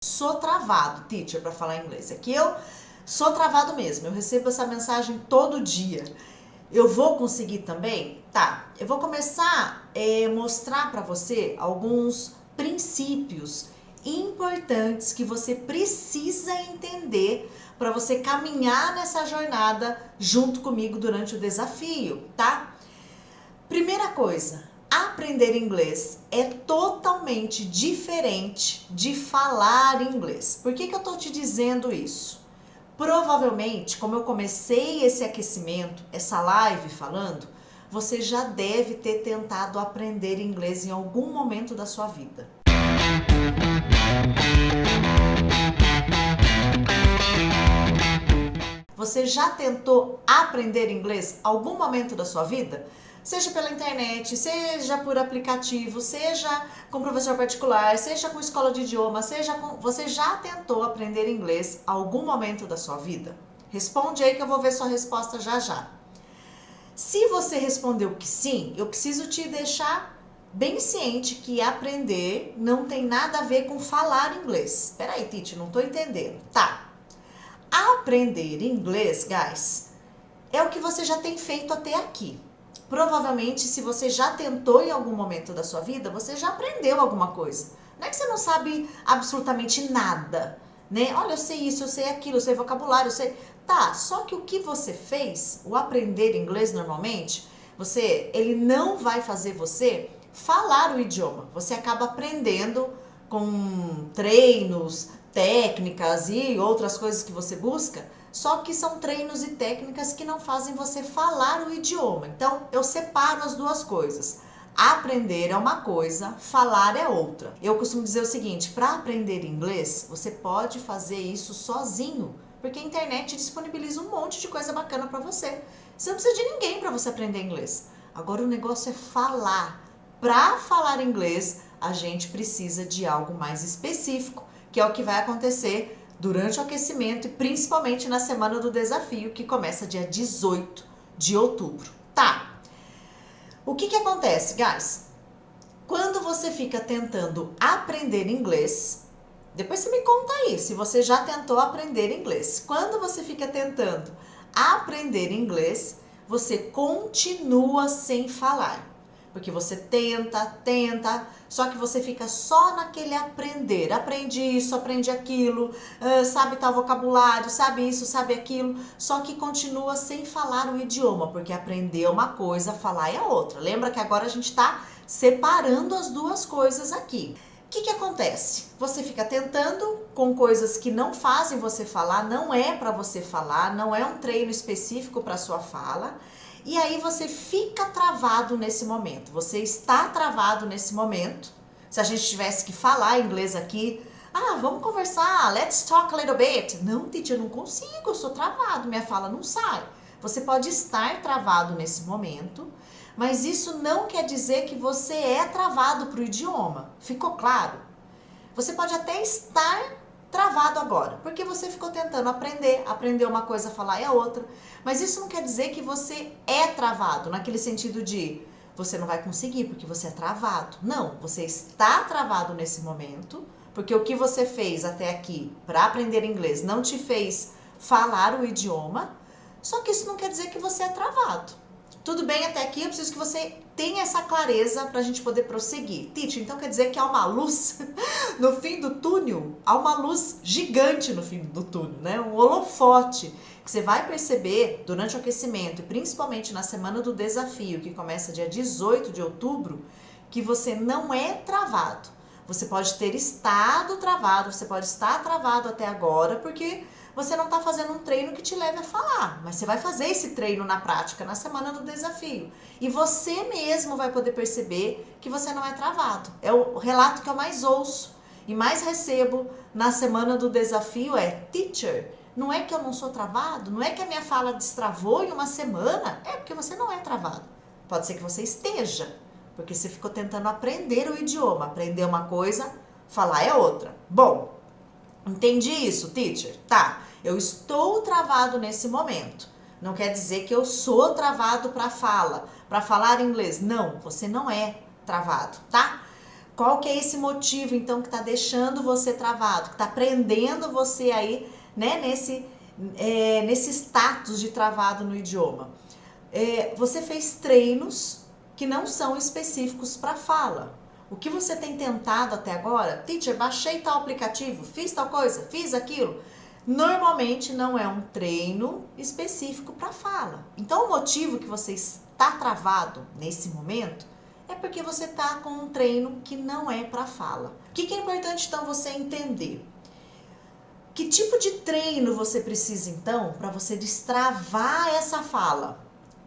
Sou travado, teacher, para falar inglês. É que eu sou travado mesmo. Eu recebo essa mensagem todo dia. Eu vou conseguir também? Tá. Eu vou começar a mostrar para você alguns princípios importantes que você precisa entender para você caminhar nessa jornada junto comigo durante o desafio, tá? Primeira coisa, aprender inglês é totalmente diferente de falar inglês. Por que eu tô te dizendo isso? Provavelmente, como eu comecei esse aquecimento, essa live falando, você já deve ter tentado aprender inglês em algum momento da sua vida. Você já tentou aprender inglês em algum momento da sua vida? Seja pela internet, seja por aplicativo, seja com professor particular, seja com escola de idioma, você já tentou aprender inglês em algum momento da sua vida? Responde aí que eu vou ver sua resposta já já. Se você respondeu que sim, eu preciso te deixar bem ciente que aprender não tem nada a ver com falar inglês. Peraí, Titi, não tô entendendo. Tá. Aprender inglês, guys, é o que você já tem feito até aqui. Provavelmente, se você já tentou em algum momento da sua vida, você já aprendeu alguma coisa. Não é que você não sabe absolutamente nada, né? Olha, eu sei isso, eu sei aquilo, eu sei vocabulário, eu sei... Tá, só que o que você fez, o aprender inglês normalmente, ele não vai fazer você falar o idioma. Você acaba aprendendo com treinos, técnicas e outras coisas que você busca, só que são treinos e técnicas que não fazem você falar o idioma. Então, eu separo as duas coisas. Aprender é uma coisa, falar é outra. Eu costumo dizer o seguinte, para aprender inglês, você pode fazer isso sozinho, porque a internet disponibiliza um monte de coisa bacana para você. Você não precisa de ninguém para você aprender inglês. Agora, o negócio é falar. Para falar inglês, a gente precisa de algo mais específico, que é o que vai acontecer durante o aquecimento e principalmente na semana do desafio, que começa dia 18 de outubro. Tá. O que acontece, guys? Quando você fica tentando aprender inglês, depois você me conta aí se você já tentou aprender inglês. Quando você fica tentando aprender inglês, você continua sem falar. Porque você tenta, só que você fica só naquele aprender. Aprende isso, aprende aquilo, sabe tal vocabulário, sabe isso, sabe aquilo. Só que continua sem falar o idioma, porque aprender é uma coisa, falar é outra. Lembra que agora a gente tá separando as duas coisas aqui. O que acontece? Você fica tentando com coisas que não fazem você falar, não é para você falar, não é um treino específico para sua fala. E aí você fica travado nesse momento, você está travado nesse momento. Se a gente tivesse que falar inglês aqui, vamos conversar, let's talk a little bit. Não, teacher, eu não consigo, eu sou travado, minha fala não sai. Você pode estar travado nesse momento, mas isso não quer dizer que você é travado para o idioma. Ficou claro? Você pode até estar travado agora, porque você ficou tentando aprender uma coisa, falar é outra, mas isso não quer dizer que você é travado, naquele sentido de você não vai conseguir porque você é travado. Não, você está travado nesse momento, porque o que você fez até aqui para aprender inglês não te fez falar o idioma, só que isso não quer dizer que você é travado. Tudo bem até aqui? Eu preciso que você tenha essa clareza para a gente poder prosseguir. Teacher, então quer dizer que há uma luz no fim do túnel? Há uma luz gigante no fim do túnel, né? Um holofote que você vai perceber durante o aquecimento e principalmente na semana do desafio, que começa dia 18 de outubro, que você não é travado. Você pode ter estado travado, você pode estar travado até agora, porque você não está fazendo um treino que te leve a falar, mas você vai fazer esse treino na prática, na semana do desafio. E você mesmo vai poder perceber que você não é travado. É o relato que eu mais ouço e mais recebo na semana do desafio é: teacher, não é que eu não sou travado? Não é que a minha fala destravou em uma semana? É porque você não é travado. Pode ser que você esteja, porque você ficou tentando aprender o idioma. Aprender uma coisa, falar é outra. Bom, entendi isso, teacher? Tá, eu estou travado nesse momento. Não quer dizer que eu sou travado para falar inglês. Não, você não é travado, tá? Qual que é esse motivo, então, que está deixando você travado, que está prendendo você aí, né, nesse status de travado no idioma? Você fez treinos que não são específicos para fala. O que você tem tentado até agora? Teacher, baixei tal aplicativo, fiz tal coisa, fiz aquilo. Normalmente não é um treino específico para fala. Então, o motivo que você está travado nesse momento é porque você está com um treino que não é para fala. O que é importante, então, você entender? Que tipo de treino você precisa, então, para você destravar essa fala?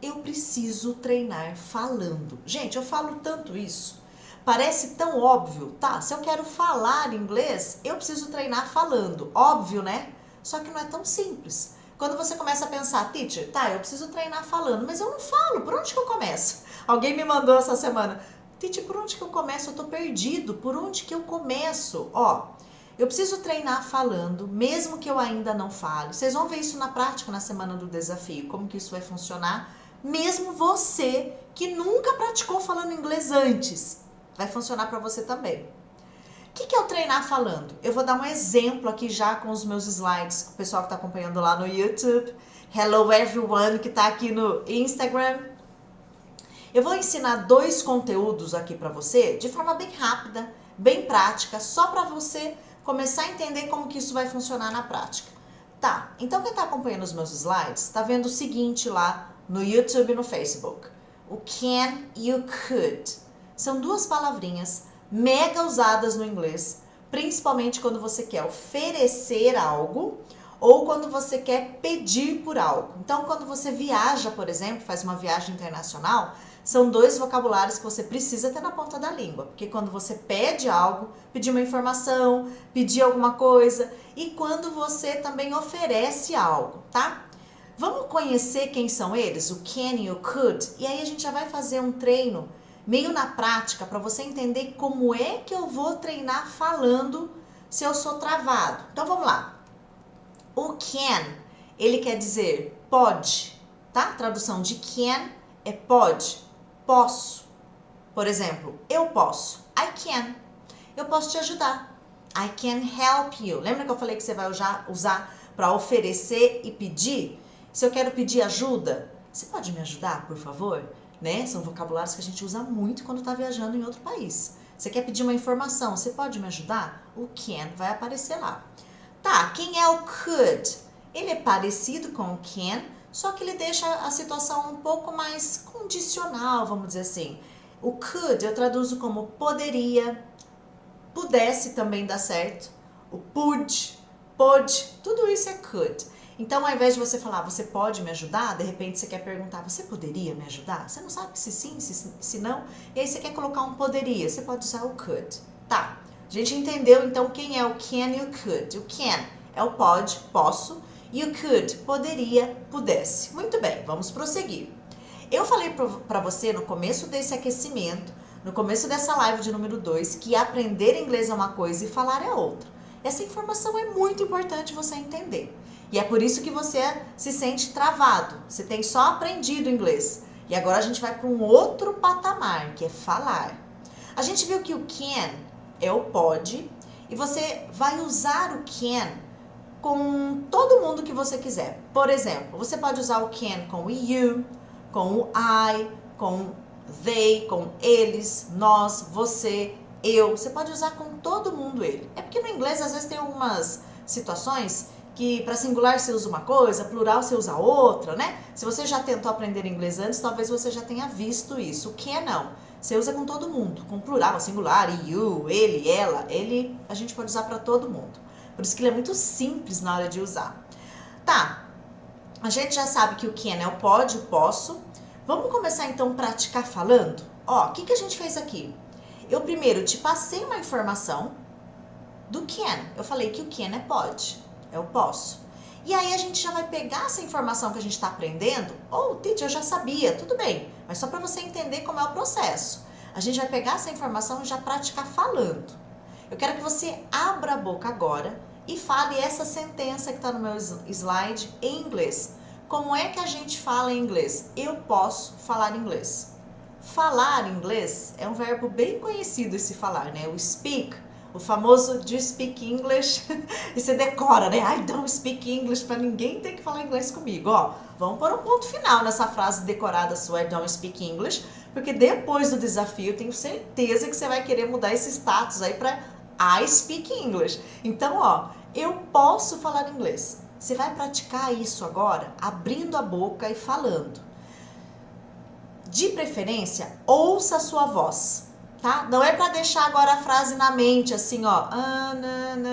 Eu preciso treinar falando. Gente, eu falo tanto isso. Parece tão óbvio, tá? Se eu quero falar inglês, eu preciso treinar falando. Óbvio, né? Só que não é tão simples. Quando você começa a pensar, teacher, tá, eu preciso treinar falando, mas eu não falo, por onde que eu começo? Alguém me mandou essa semana, teacher, por onde que eu começo? Eu tô perdido, por onde que eu começo? Ó, eu preciso treinar falando, mesmo que eu ainda não fale. Vocês vão ver isso na prática na semana do desafio, como que isso vai funcionar. Mesmo você que nunca praticou falando inglês antes, vai funcionar para você também. O que é o treinar falando? Eu vou dar um exemplo aqui já com os meus slides, o pessoal que está acompanhando lá no YouTube. Hello everyone que está aqui no Instagram. Eu vou ensinar 2 conteúdos aqui para você de forma bem rápida, bem prática, só para você começar a entender como que isso vai funcionar na prática. Tá, então quem está acompanhando os meus slides está vendo o seguinte lá no YouTube e no Facebook. O can e o could. São 2 palavrinhas mega usadas no inglês, principalmente quando você quer oferecer algo ou quando você quer pedir por algo. Então, quando você viaja, por exemplo, faz uma viagem internacional, são 2 vocabulários que você precisa ter na ponta da língua. Porque quando você pede algo, pedir uma informação, pedir alguma coisa, e quando você também oferece algo, tá? Vamos conhecer quem são eles, o can e o could, e aí a gente já vai fazer um treino meio na prática para você entender como é que eu vou treinar falando se eu sou travado. Então vamos lá. O can, ele quer dizer pode, tá? A tradução de can é pode, posso. Por exemplo, eu posso, I can. Eu posso te ajudar, I can help you. Lembra que eu falei que você vai usar para oferecer e pedir? Se eu quero pedir ajuda, você pode me ajudar, por favor? Né? São vocabulários que a gente usa muito quando está viajando em outro país. Você quer pedir uma informação, você pode me ajudar? O can vai aparecer lá. Tá, quem é o could? Ele é parecido com o can, só que ele deixa a situação um pouco mais condicional, vamos dizer assim. O could eu traduzo como poderia, pudesse também dar certo. O pode, tudo isso é could. Então, ao invés de você falar, você pode me ajudar? De repente você quer perguntar, você poderia me ajudar? Você não sabe se sim, se não. E aí você quer colocar um poderia, você pode usar o could. Tá, a gente entendeu então quem é o can e o could. O can é o pode, posso, e o could, poderia, pudesse. Muito bem, vamos prosseguir. Eu falei para você no começo desse aquecimento, no começo dessa live de número 2, que aprender inglês é uma coisa e falar é outra. Essa informação é muito importante você entender. E é por isso que você se sente travado. Você tem só aprendido inglês. E agora a gente vai para um outro patamar, que é falar. A gente viu que o can é o pode. E você vai usar o can com todo mundo que você quiser. Por exemplo, você pode usar o can com o you, com o I, com they, com eles, nós, você, eu. Você pode usar com todo mundo ele. É porque no inglês às vezes tem algumas situações que para singular você usa uma coisa, plural você usa outra, né? Se você já tentou aprender inglês antes, talvez você já tenha visto isso. O can não. Você usa com todo mundo, com plural, singular, you, ele, ela, ele, a gente pode usar para todo mundo. Por isso que ele é muito simples na hora de usar. Tá, a gente já sabe que o can é o pode, o posso. Vamos começar então a praticar falando? Ó, o que a gente fez aqui? Eu primeiro te passei uma informação do can. Eu falei que o can é pode. Eu posso. E aí a gente já vai pegar essa informação que a gente está aprendendo. Oh, teacher, eu já sabia, tudo bem. Mas só para você entender como é o processo. A gente vai pegar essa informação e já praticar falando. Eu quero que você abra a boca agora e fale essa sentença que está no meu slide em inglês. Como é que a gente fala em inglês? Eu posso falar inglês. Falar inglês é um verbo bem conhecido esse falar, né? O speak, o famoso do you speak English? E você decora, né? I don't speak English, para ninguém ter que falar inglês comigo. Ó, vamos pôr um ponto final nessa frase decorada sua, I don't speak English, porque depois do desafio, tenho certeza que você vai querer mudar esse status aí para I speak English. Então, ó, eu posso falar inglês. Você vai praticar isso agora, abrindo a boca e falando. De preferência, ouça a sua voz, tá? Não é para deixar agora a frase na mente, assim, ó.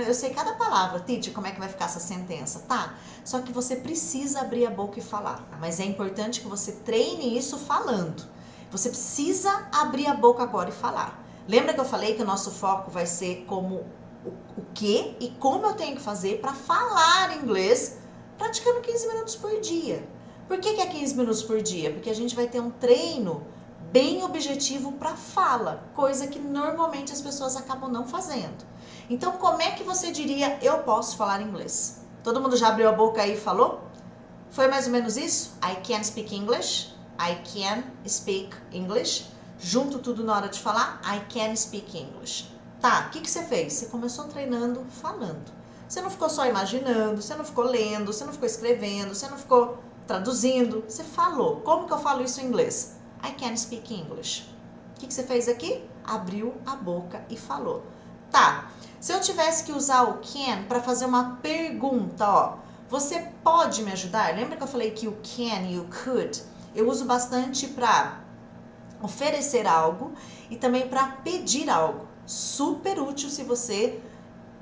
Eu sei cada palavra, teacher, como é que vai ficar essa sentença, tá? Só que você precisa abrir a boca e falar. Mas é importante que você treine isso falando. Você precisa abrir a boca agora e falar. Lembra que eu falei que o nosso foco vai ser como o que e como eu tenho que fazer para falar inglês, praticando 15 minutos por dia. Por que é 15 minutos por dia? Porque a gente vai ter um treino bem objetivo para fala, coisa que normalmente as pessoas acabam não fazendo. Então, como é que você diria, eu posso falar inglês? Todo mundo já abriu a boca aí e falou? Foi mais ou menos isso? I can speak English. I can speak English. Junto tudo na hora de falar, I can speak English. Tá, o que você fez? Você começou treinando falando. Você não ficou só imaginando, você não ficou lendo, você não ficou escrevendo, você não ficou traduzindo. Você falou. Como que eu falo isso em inglês? I can speak English. O que você fez aqui? Abriu a boca e falou. Tá, se eu tivesse que usar o can para fazer uma pergunta, ó. Você pode me ajudar? Lembra que eu falei que o can e o could eu uso bastante para oferecer algo e também para pedir algo. Super útil se você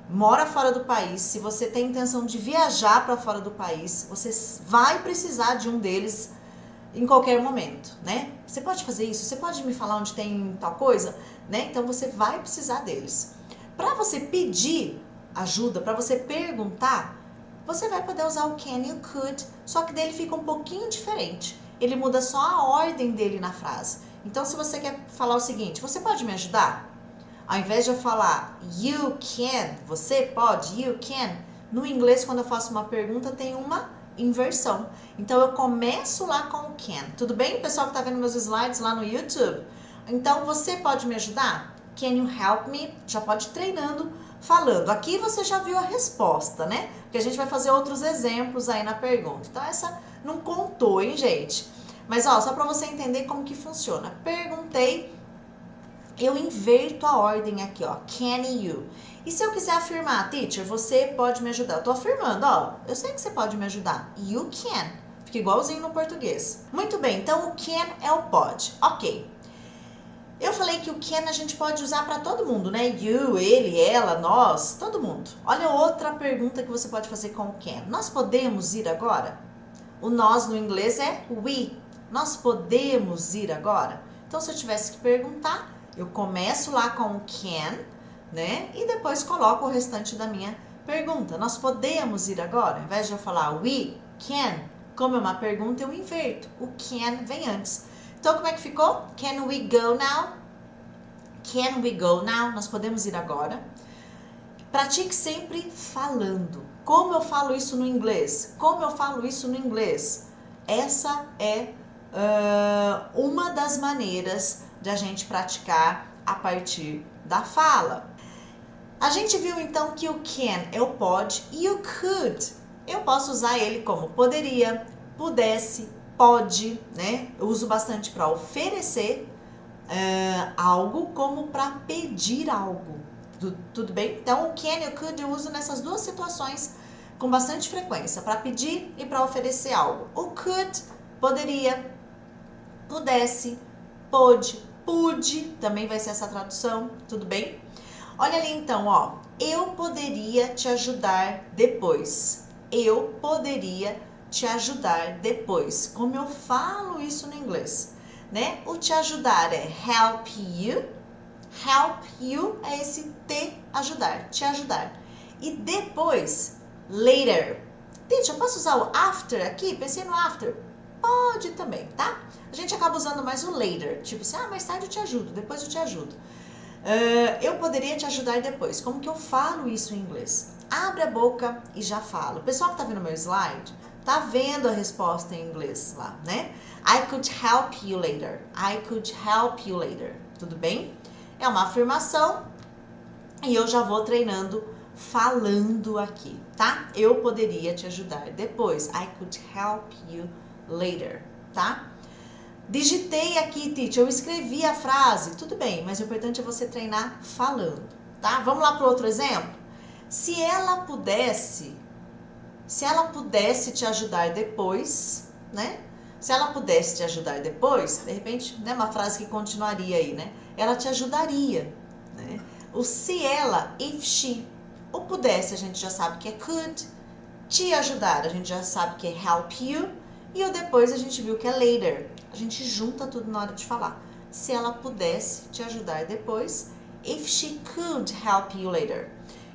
mora fora do país, se você tem intenção de viajar para fora do país, você vai precisar de um deles em qualquer momento, né? Você pode fazer isso? Você pode me falar onde tem tal coisa? Né? Então você vai precisar deles. Para você pedir ajuda, para você perguntar, você vai poder usar o can e o could, só que dele fica um pouquinho diferente. Ele muda só a ordem dele na frase. Então, se você quer falar o seguinte, você pode me ajudar? Ao invés de eu falar you can, você pode, you can, no inglês, quando eu faço uma pergunta, tem uma inversão. Então, eu começo lá com o can. Tudo bem, pessoal que está vendo meus slides lá no YouTube? Então, você pode me ajudar? Can you help me? Já pode ir treinando, falando. Aqui você já viu a resposta, né? Porque a gente vai fazer outros exemplos aí na pergunta. Então, essa não contou, hein, gente? Mas, ó, só para você entender como que funciona. Perguntei, eu inverto a ordem aqui, ó. Can you? E se eu quiser afirmar, teacher, você pode me ajudar? Eu tô afirmando, ó. Eu sei que você pode me ajudar. You can. Fica igualzinho no português. Muito bem, então o can é o pode. Ok. Eu falei que o can a gente pode usar para todo mundo, né? You, ele, ela, nós, todo mundo. Olha outra pergunta que você pode fazer com o can. Nós podemos ir agora? O nós no inglês é we. Nós podemos ir agora? Então, se eu tivesse que perguntar, eu começo lá com o can, né? E depois coloco o restante da minha pergunta. Nós podemos ir agora? Ao invés de eu falar we can, como é uma pergunta, eu inverto. O can vem antes. Então, como é que ficou? Can we go now? Can we go now? Nós podemos ir agora. Pratique sempre falando. Como eu falo isso no inglês? Como eu falo isso no inglês? Essa é uma das maneiras de a gente praticar a partir da fala. A gente viu então que o can é o pode e o could eu posso usar ele como poderia, pudesse, pode, né? Eu uso bastante para oferecer algo como para pedir algo. Tudo bem? Então o can e o could eu uso nessas duas situações com bastante frequência, para pedir e para oferecer algo. O could, poderia, pudesse, pôde, pude, também vai ser essa tradução, tudo bem? Olha ali então, ó, eu poderia te ajudar depois. Eu poderia te ajudar depois. Como eu falo isso no inglês, né? O te ajudar é help you. Help you é esse te ajudar, te ajudar. E depois, later. Teacher, eu posso usar o after aqui? Pensei no after. Pode também, tá? A gente acaba usando mais o later. Tipo assim, mais tarde eu te ajudo, depois eu te ajudo. Eu poderia te ajudar depois. Como que eu falo isso em inglês? Abre a boca e já falo. O pessoal que tá vendo meu slide, tá vendo a resposta em inglês lá, né? I could help you later. I could help you later. Tudo bem? É uma afirmação e eu já vou treinando falando aqui, tá? Eu poderia te ajudar depois. I could help you later, tá? Digitei aqui, teacher, eu escrevi a frase, tudo bem, mas o importante é você treinar falando, tá? Vamos lá para outro exemplo? Se ela pudesse te ajudar depois, né? Se ela pudesse te ajudar depois, de repente, né, uma frase que continuaria aí, né? Ela te ajudaria, né? O se ela, if she. O pudesse a gente já sabe que é could. Te ajudar a gente já sabe que é help you. E o depois a gente viu que é later. A gente junta tudo na hora de falar. Se ela pudesse te ajudar depois, if she could help you later.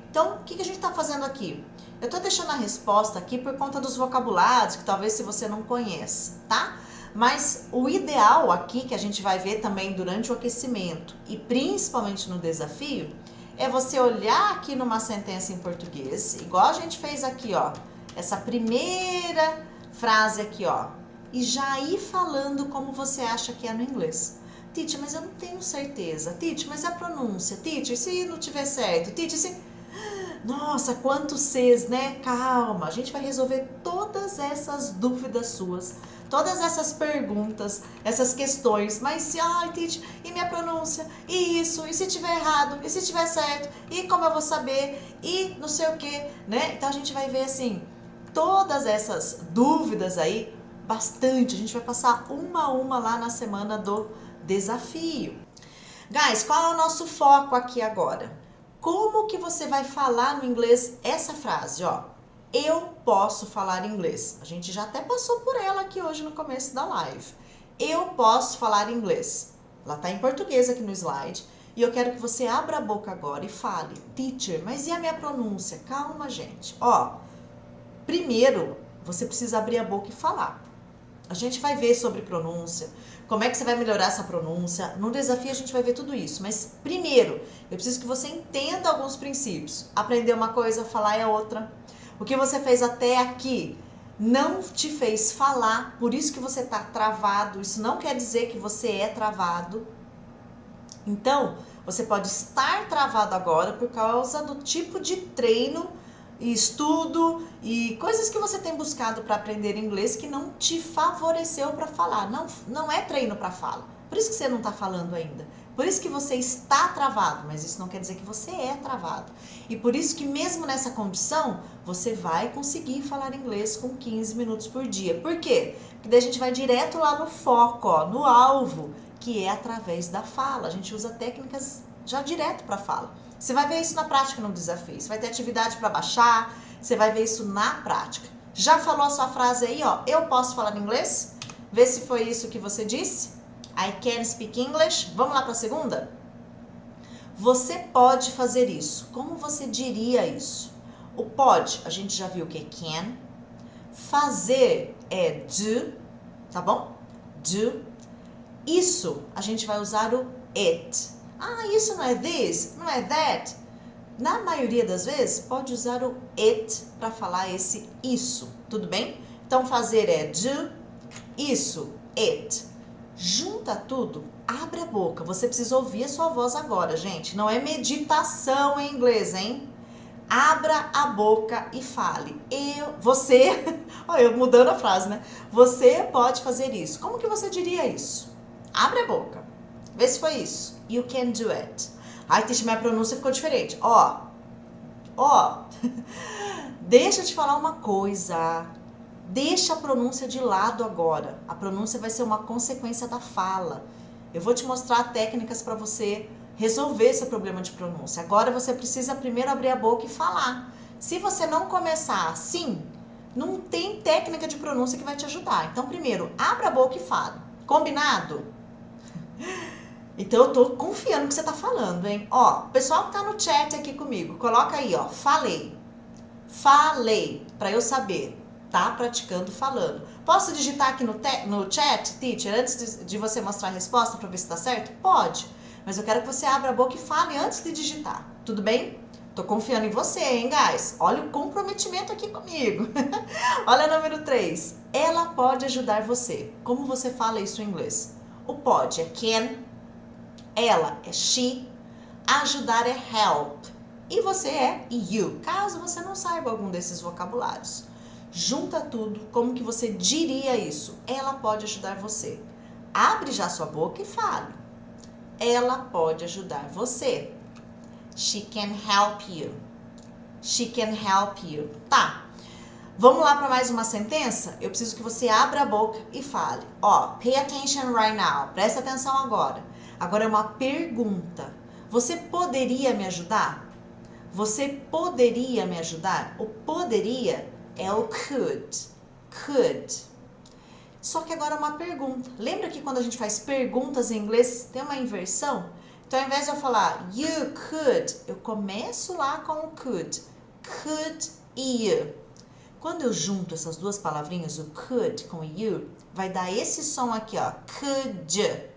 Então, o que a gente está fazendo aqui? Eu estou deixando a resposta aqui por conta dos vocabulários, que talvez se você não conhece, tá? Mas o ideal aqui, que a gente vai ver também durante o aquecimento e principalmente no desafio, é você olhar aqui numa sentença em português, igual a gente fez aqui, ó, essa primeira frase aqui, ó, e já ir falando como você acha que é no inglês. Teacher, mas eu não tenho certeza. Teacher, mas a pronúncia. Teacher, se não tiver certo. Teacher, se... Nossa, quantos Cs, né? Calma, a gente vai resolver todas essas dúvidas suas, todas essas perguntas, essas questões. Mas se, ai, teacher, e minha pronúncia? E isso? E se tiver errado? E se tiver certo? E como eu vou saber? E não sei o que, né? Então a gente vai ver assim, todas essas dúvidas aí, bastante. A gente vai passar uma a uma lá na semana do desafio. Guys, qual é o nosso foco aqui agora? Como que você vai falar no inglês essa frase, ó? Eu posso falar inglês. A gente já até passou por ela aqui hoje no começo da live. Eu posso falar inglês. Ela tá em português aqui no slide. E eu quero que você abra a boca agora e fale. Teacher, mas e a minha pronúncia? Calma, gente. Ó, primeiro, você precisa abrir a boca e falar. A gente vai ver sobre pronúncia, como é que você vai melhorar essa pronúncia. No desafio a gente vai ver tudo isso. Mas primeiro, eu preciso que você entenda alguns princípios. Aprender uma coisa, falar é outra. O que você fez até aqui não te fez falar, por isso que você está travado. Isso não quer dizer que você é travado. Então, você pode estar travado agora por causa do tipo de treino e estudo e coisas que você tem buscado para aprender inglês que não te favoreceu para falar. Não é treino para fala. Por isso que você não está falando ainda. Por isso que você está travado, mas isso não quer dizer que você é travado. E por isso que mesmo nessa condição, você vai conseguir falar inglês com 15 minutos por dia. Por quê? Porque daí a gente vai direto lá no foco, ó, no alvo, que é através da fala. A gente usa técnicas já direto para fala. Você vai ver isso na prática no desafio. Você vai ter atividade para baixar, você vai ver isso na prática. Já falou a sua frase aí, ó? Eu posso falar inglês? Vê se foi isso que você disse. I can speak English. Vamos lá para a segunda? Você pode fazer isso. Como você diria isso? O pode, a gente já viu que é can. Fazer é do, tá bom? Do. Isso, a gente vai usar o it. Ah, isso não é this, não é that. Na maioria das vezes, pode usar o it para falar esse isso, tudo bem? Então, fazer é do, isso, it. Junta tudo, abre a boca. Você precisa ouvir a sua voz agora, gente. Não é meditação em inglês, hein? Abra a boca e fale. Você, olha, eu mudando a frase, né? Você pode fazer isso. Como que você diria isso? Abre a boca. Vê se foi isso. You can do it. Ai, minha pronúncia ficou diferente. Ó. Deixa eu te falar uma coisa. Deixa a pronúncia de lado agora. A pronúncia vai ser uma consequência da fala. Eu vou te mostrar técnicas para você resolver esse problema de pronúncia. Agora você precisa primeiro abrir a boca e falar. Se você não começar assim, não tem técnica de pronúncia que vai te ajudar. Então, primeiro, abra a boca e fale. Combinado? Então eu tô confiando que você tá falando, hein? Ó, o pessoal que tá no chat aqui comigo, coloca aí, ó, falei. Falei, pra eu saber. Tá praticando falando. Posso digitar aqui no chat, teacher, antes de você mostrar a resposta pra ver se tá certo? Pode. Mas eu quero que você abra a boca e fale antes de digitar. Tudo bem? Tô confiando em você, hein, guys? Olha o comprometimento aqui comigo. Olha o número 3. Ela pode ajudar você. Como você fala isso em inglês? O pode é can, ela é she, ajudar é help e você é you, caso você não saiba algum desses vocabulários. Junta tudo, como que você diria isso? Ela pode ajudar você. Abre já sua boca e fale. Ela pode ajudar você. She can help you. She can help you. Tá. Vamos lá para mais uma sentença? Eu preciso que você abra a boca e fale. Ó, pay attention right now. Presta atenção agora. Agora é uma pergunta. Você poderia me ajudar? Você poderia me ajudar? O poderia é o could. Could. Só que agora é uma pergunta. Lembra que quando a gente faz perguntas em inglês, tem uma inversão? Então, ao invés de eu falar you could, eu começo lá com o could. Could you. Quando eu junto essas duas palavrinhas, o could com o you, vai dar esse som aqui, ó. Could.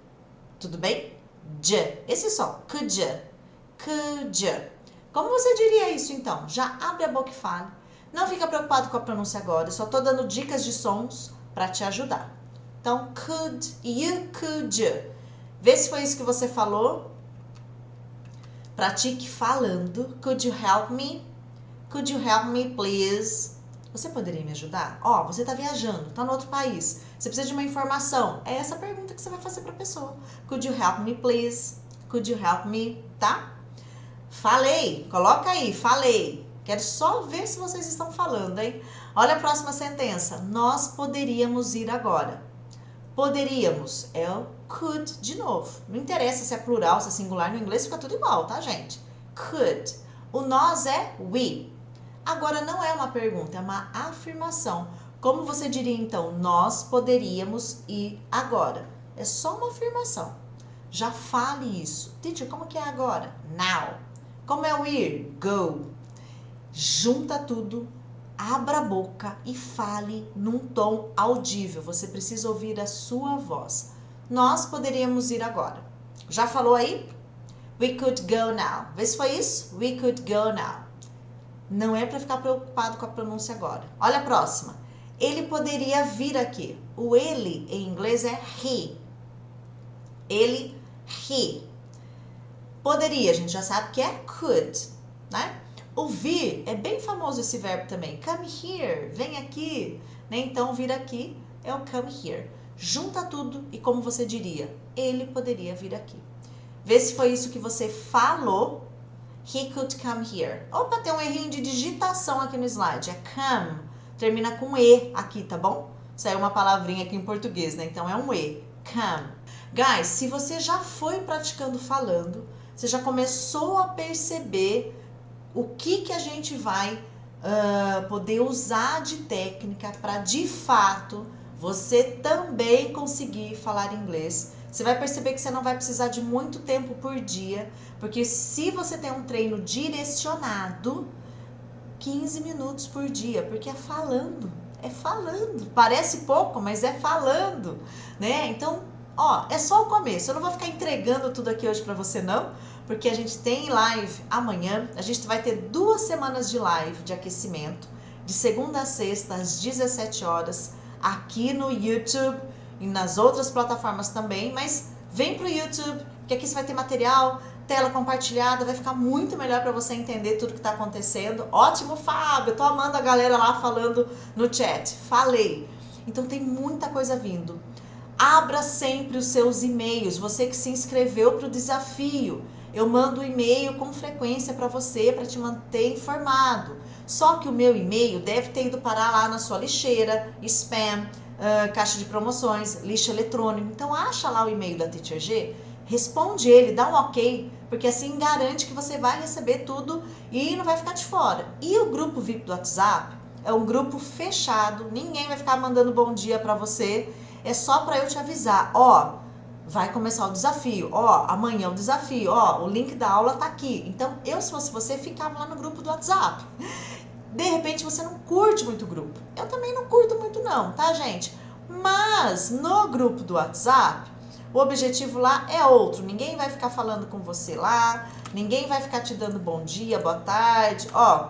Tudo bem? J. Esse som. Could you. Could you. Como você diria isso, então? Já abre a boca e fale. Não fica preocupado com a pronúncia agora. Eu só tô dando dicas de sons para te ajudar. Então, could you, could you. Vê se foi isso que você falou. Pratique falando. Could you help me? Could you help me, please? Você poderia me ajudar? Ó, você tá viajando, tá no outro país. Você precisa de uma informação. É essa pergunta que você vai fazer pra pessoa. Could you help me, please? Could you help me? Tá? Falei. Coloca aí, falei. Quero só ver se vocês estão falando, hein? Olha a próxima sentença. Nós poderíamos ir agora. Poderíamos é o could de novo. Não interessa se é plural, se é singular, no inglês fica tudo igual, tá, gente? Could. O nós é we. Agora não é uma pergunta, é uma afirmação. Como você diria então? Nós poderíamos ir agora. É só uma afirmação. Já fale isso. Teacher, como que é agora? Now. Como é o ir? Go. Junta tudo. Abra a boca e fale num tom audível. Você precisa ouvir a sua voz. Nós poderíamos ir agora. Já falou aí? We could go now. Vê se foi isso? We could go now. Não é para ficar preocupado com a pronúncia agora. Olha a próxima. Ele poderia vir aqui. O ele em inglês é he. Ele, he. Poderia, a gente já sabe que é could, né? O vir, é bem famoso esse verbo também. Come here, vem aqui. Né? Então, vir aqui é o come here. Junta tudo e como você diria? Ele poderia vir aqui. Vê se foi isso que você falou. He could come here. Opa, tem um errinho de digitação aqui no slide. É come. Termina com E aqui, tá bom? Saiu uma palavrinha aqui em português, né? Então, é um E. Come. Guys, se você já foi praticando falando, você já começou a perceber o que a gente vai poder usar de técnica para, de fato, você também conseguir falar inglês. Você vai perceber que você não vai precisar de muito tempo por dia, porque se você tem um treino direcionado, 15 minutos por dia, porque é falando. Parece pouco, mas é falando, né? Então, ó, é só o começo. Eu não vou ficar entregando tudo aqui hoje para você, não, porque a gente tem live amanhã. A gente vai ter 2 semanas de live de aquecimento, de segunda a sexta, às 17 horas, aqui no YouTube e nas outras plataformas também. Mas vem pro YouTube, porque aqui você vai ter material, tela compartilhada, vai ficar muito melhor para você entender tudo que tá acontecendo. Ótimo, Fábio! Eu tô amando a galera lá falando no chat. Falei! Então tem muita coisa vindo. Abra sempre os seus e-mails. Você que se inscreveu para o desafio, eu mando e-mail com frequência para você, para te manter informado. Só que o meu e-mail deve ter ido parar lá na sua lixeira, spam, caixa de promoções, lixo eletrônico. Então acha lá o e-mail da Teacher G, responde ele, dá um ok, porque assim garante que você vai receber tudo e não vai ficar de fora. E o grupo VIP do WhatsApp é um grupo fechado, ninguém vai ficar mandando bom dia para você. É só para eu te avisar, ó, vai começar o desafio, ó, amanhã é o desafio, ó, o link da aula tá aqui. Então, eu, se fosse você, ficava lá no grupo do WhatsApp. De repente, você não curte muito o grupo. Eu também não curto muito não, tá, gente? Mas, no grupo do WhatsApp, o objetivo lá é outro. Ninguém vai ficar falando com você lá, ninguém vai ficar te dando bom dia, boa tarde. Ó,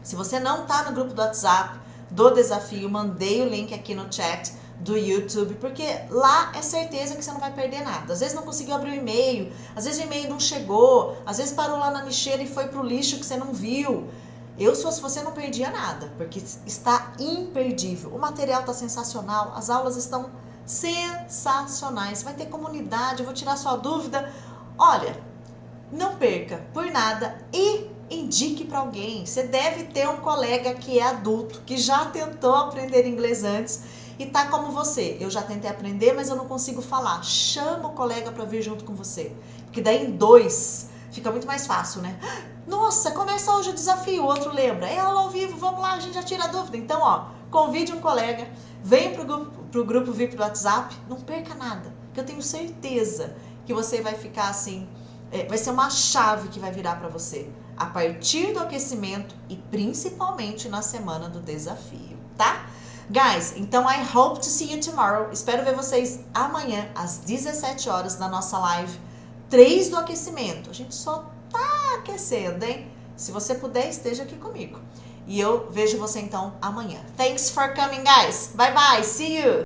se você não tá no grupo do WhatsApp do desafio, mandei o link aqui no chat do YouTube, porque lá é certeza que você não vai perder nada. Às vezes não conseguiu abrir o e-mail, às vezes o e-mail não chegou, às vezes parou lá na lixeira e foi pro lixo que você não viu. Eu, se fosse você, não perdia nada, porque está imperdível. O material está sensacional, as aulas estão sensacionais. Vai ter comunidade, eu vou tirar sua dúvida. Olha, não perca por nada e indique para alguém. Você deve ter um colega que é adulto, que já tentou aprender inglês antes e tá como você. Eu já tentei aprender, mas eu não consigo falar. Chama o colega para vir junto com você, porque daí em dois fica muito mais fácil, né? Nossa, começa hoje o desafio, o outro lembra. É aula ao vivo, vamos lá, a gente já tira a dúvida. Então, ó, convide um colega, vem pro grupo VIP do WhatsApp, não perca nada, que eu tenho certeza que você vai ficar assim, vai ser uma chave que vai virar para você a partir do aquecimento e principalmente na semana do desafio, tá? Guys, então I hope to see you tomorrow. Espero ver vocês amanhã às 17 horas na nossa live 3 do aquecimento. A gente só tá aquecendo, hein? Se você puder, esteja aqui comigo. E eu vejo você então amanhã. Thanks for coming, guys. Bye bye. See you.